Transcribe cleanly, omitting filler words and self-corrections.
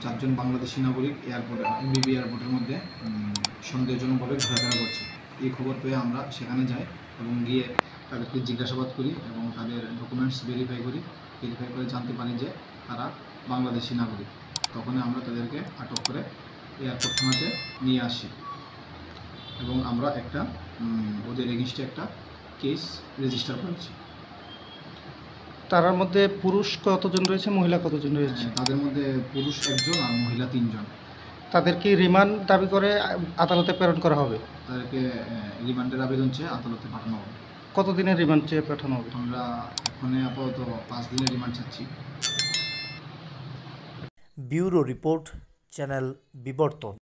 চারজন বাংলাদেশি নাগরিক এমবিবি এয়ারপোর্টের মধ্যে সন্দেহজনকভাবে ঘোরাফেরা করছে। এই খবর পেয়ে আমরা সেখানে যাই এবং গিয়ে তাদেরকে জিজ্ঞাসাবাদ করি এবং তাদের ডকুমেন্টস ভেরিফাই করে জানতে পারি যে তারা বাংলাদেশি নাগরিক। তখনই আমরা তাদেরকে আটক করে এয়ারপোর্ট থানাতে নিয়ে আসি এবং আমরা ওদের এগেইনস্টে একটা কেস রেজিস্টার করেছি। তার মধ্যে পুরুষ কতজন রয়েছে, মহিলা কতজন রয়েছে? তাদের মধ্যে পুরুষ 1 জন আর মহিলা 3 জন। তাদেরকে রিমান্ড দাবি করে আদালতে প্রেরণ করা হবে? তাদেরকে রিমান্ডের আবেদন চেয়ে আদালতে পাঠানো হবে। কতদিনের রিমান্ড চেয়ে পাঠানো হবে? আমরা এখন আপাতত 5 দিনের রিমান্ড চাচ্ছি। ব্যুরো রিপোর্ট, চ্যানেল বিবর্তন।